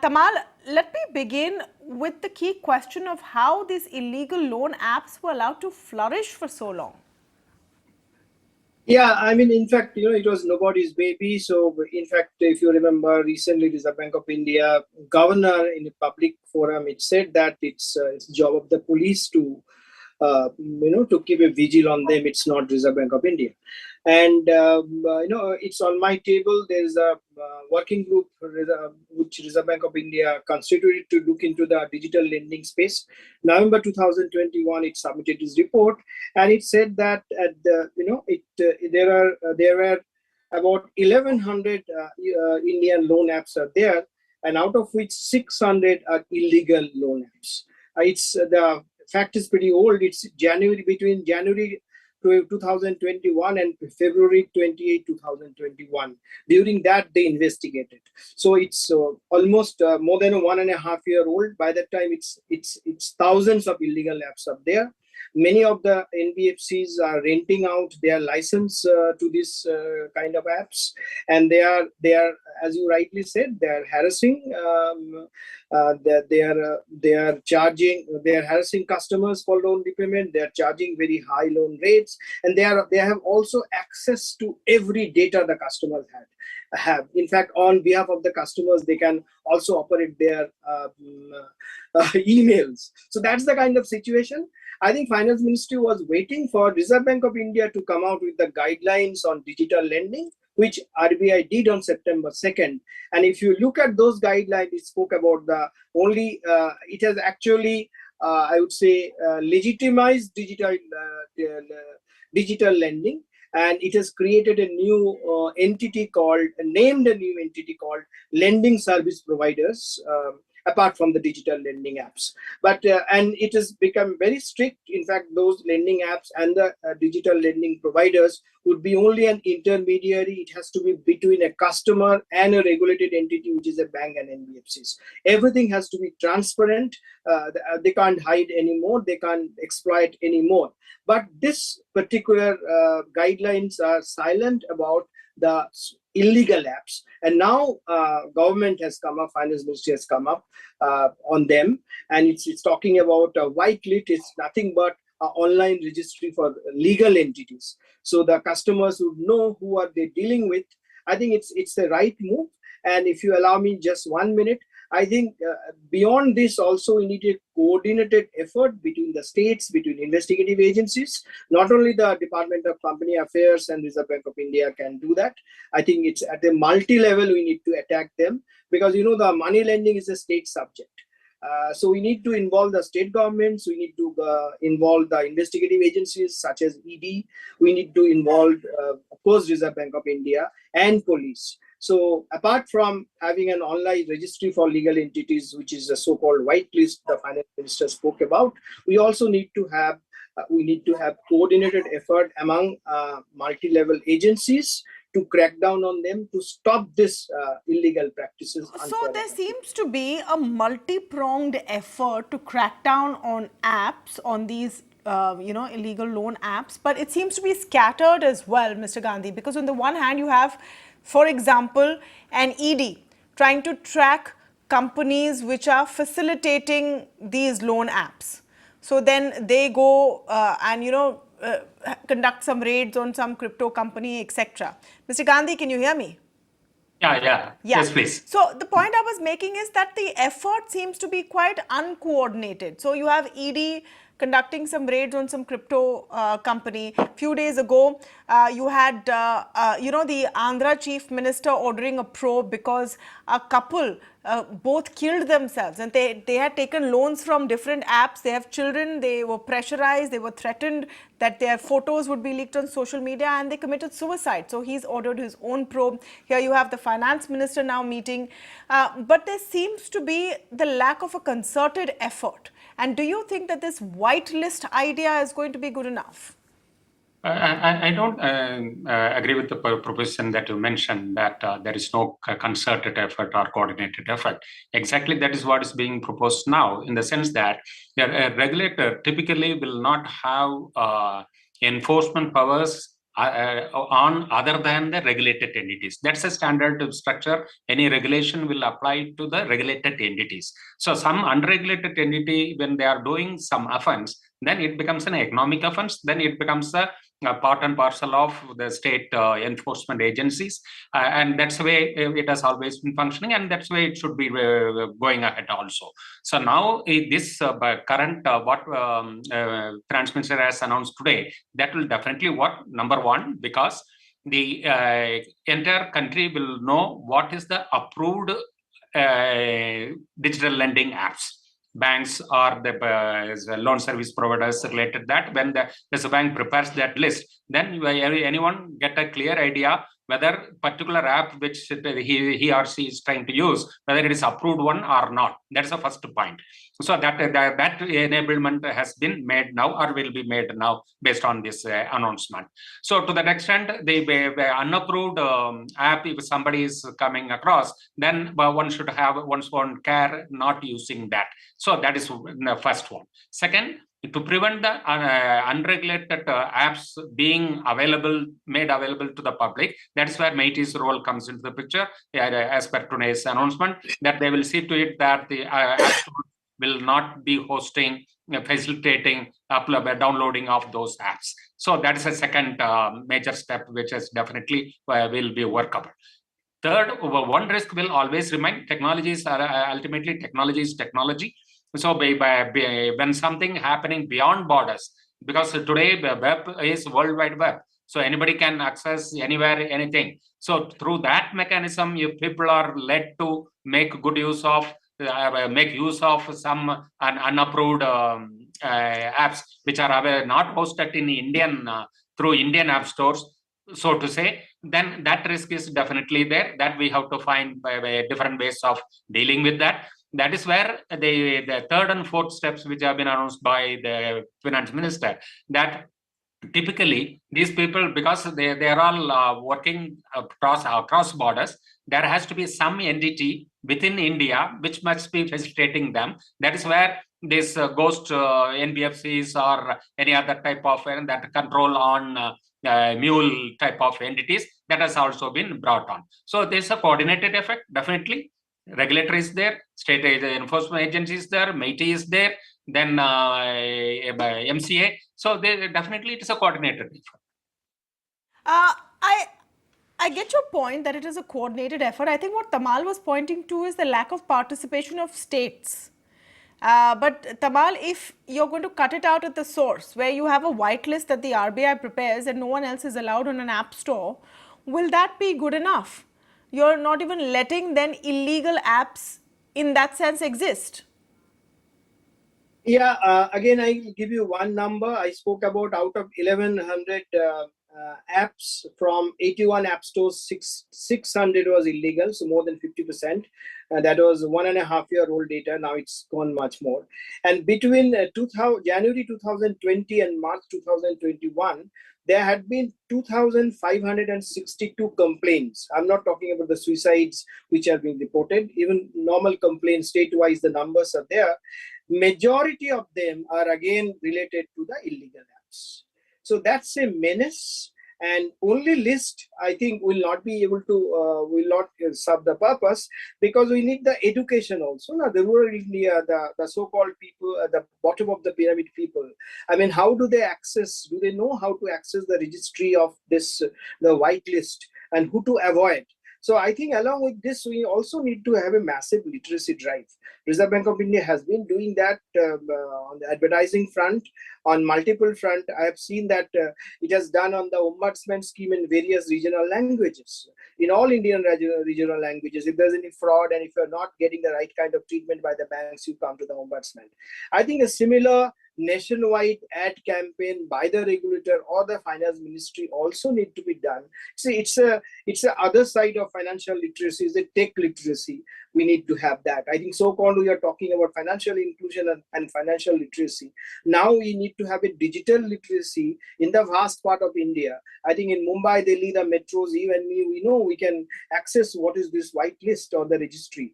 Tamal, let me begin with the key question of how these illegal loan apps were allowed to flourish for so long. Yeah, I mean, in fact, it was nobody's baby. So, in fact, if you remember, recently, Reserve Bank of India governor in a public forum, it said that it's job of the police to to keep a vigil on them. It's not Reserve Bank of India. And, it's on my table. There's a working group which Reserve Bank of India constituted to look into the digital lending space. November 2021, it submitted its report, and it said that at the, there were about 1,100 Indian loan apps are there, and out of which 600 are illegal loan apps. It's the fact is pretty old. It's between January 2021 and February 28, 2021. During that, they investigated. So it's almost more than a 1.5 year old. By that time, it's thousands of illegal apps up there. Many of the NBFCs are renting out their license to this kind of apps, and they are, as you rightly said, they are harassing. They are harassing customers for loan repayment. They are charging very high loan rates, and they have also access to every data the customers have. In fact, on behalf of the customers, they can also operate their emails. So that's the kind of situation. I think Finance Ministry was waiting for Reserve Bank of India to come out with the guidelines on digital lending, which RBI did on September 2nd. And if you look at those guidelines, it spoke about it has actually, I would say, legitimized digital lending. And it has created a new named a new entity called lending service providers, apart from the digital lending apps. But and it has become very strict. In fact, those lending apps and the digital lending providers would be only an intermediary. It has to be between a customer and a regulated entity, which is a bank and NBFCs. Everything has to be transparent. They can't hide anymore. They can't exploit anymore. But this particular guidelines are silent about the illegal apps, and now government has come up, Finance Ministry has come up on them, and it's talking about a whitelist. It's nothing but an online registry for legal entities, so the customers would know who are they dealing with. I think it's the right move. And if you allow me just 1 minute, I think beyond this also we need a coordinated effort between the states, between investigative agencies. Not only the Department of Company Affairs and Reserve Bank of India can do that. I think it's at a multi-level we need to attack them, because the money lending is a state subject. So we need to involve the state governments. We need to involve the investigative agencies such as ED. We need to involve, of course, Reserve Bank of India and police. So apart from having an online registry for legal entities, which is a so-called whitelist the finance minister spoke about, we also need to have coordinated effort among multi-level agencies to crack down on them, to stop this illegal practices. So there seems to be a multi-pronged effort to crack down on apps, on these illegal loan apps, but it seems to be scattered as well, Mr. Gandhi, because on the one hand you have, for example, an ED trying to track companies which are facilitating these loan apps. So then they go and conduct some raids on some crypto company, etc. Mr. Gandhi, can you hear me? Yeah. Yes, please. So the point I was making is that the effort seems to be quite uncoordinated. So you have ED conducting some raids on some crypto company. A few days ago, you had, the Andhra chief minister ordering a probe because a couple both killed themselves, and they had taken loans from different apps. They have children. They were pressurized. They were threatened that their photos would be leaked on social media, and they committed suicide. So he's ordered his own probe. Here you have the finance minister now meeting. But there seems to be the lack of a concerted effort. And do you think that this whitelist idea is going to be good enough? I don't agree with the proposition that you mentioned, that there is no concerted effort or coordinated effort. Exactly that is what is being proposed now, in the sense that a regulator typically will not have enforcement powers on other than the regulated entities. That's a standard structure. Any regulation will apply to the regulated entities. So some unregulated entity, when they are doing some offense, then it becomes an economic offense. Then it becomes a part and parcel of the state enforcement agencies. And that's the way it has always been functioning. And that's the way it should be going ahead also. So now this current what Finance Minister has announced today, that will definitely work, number one, because the entire country will know what is the approved digital lending apps. Banks or the loan service providers related that. When the bank prepares that list, then anyone get a clear idea whether particular app which he or she is trying to use, whether it is approved one or not. That's the first point. So that enablement has been made now or will be made now based on this announcement. So to that extent, the unapproved app, if somebody is coming across, then one should have one's own care not using that. So that is the first one. Second, to prevent the unregulated apps being made available to the public, that's where MeitY's role comes into the picture, as per today's announcement, that they will see to it that the apps will not be hosting, facilitating downloading of those apps. So that is a second major step, which is definitely will be workable. Third, one risk will always remain. Technologies are ultimately technology is technology. So when something happening beyond borders, because today the web is World Wide Web, so anybody can access anywhere, anything. So through that mechanism, if people are led to make good use of, some unapproved apps which are not hosted in Indian through Indian app stores, so to say, then that risk is definitely there. That we have to find different ways of dealing with that. That is where the third and fourth steps, which have been announced by the finance minister, that typically these people, because they are all working across borders, there has to be some entity within India which must be facilitating them. That is where this ghost NBFCs or any other type of that control on mule type of entities, that has also been brought on. So there's a coordinated effect, definitely. Regulator is there, state enforcement agency is there, MeitY is there, then MCA. So definitely it is a coordinated effort. I get your point that it is a coordinated effort. I think what Tamal was pointing to is the lack of participation of states. But Tamal, if you're going to cut it out at the source, where you have a whitelist that the RBI prepares and no one else is allowed on an app store, will that be good enough? You're not even letting then illegal apps in that sense exist. Yeah, again, I give you one number. I spoke about out of 1,100 apps from 81 app stores, 600 was illegal, so more than 50%. That was 1.5-year-old data. Now it's gone much more. And between January 2020 and March 2021, there had been 2,562 complaints. I'm not talking about the suicides which have been reported. Even normal complaints, state-wise, the numbers are there. Majority of them are again related to the illegal apps. So that's a menace, and only list I think will not be able to will not serve the purpose, because we need the education also. Now the rural India, the so-called people, the bottom of the pyramid people, I mean, how do they access? Do they know how to access the registry of this, the whitelist, and who to avoid? So I think along with this, we also need to have a massive literacy drive. Reserve Bank of India has been doing that on the advertising front, on multiple front. I have seen that it has done on the ombudsman scheme in various regional languages, in all Indian regional languages. If there's any fraud and if you're not getting the right kind of treatment by the banks, you come to the ombudsman. I think a similar nationwide ad campaign by the regulator or the finance ministry also need to be done. See, it's a other side of financial literacy, is a tech literacy. We need to have that. I think so-called we are talking about financial inclusion and financial literacy. Now we need to have a digital literacy in the vast part of India. I think in Mumbai, Delhi, the metros, you and me, we know we can access what is this white list or the registry.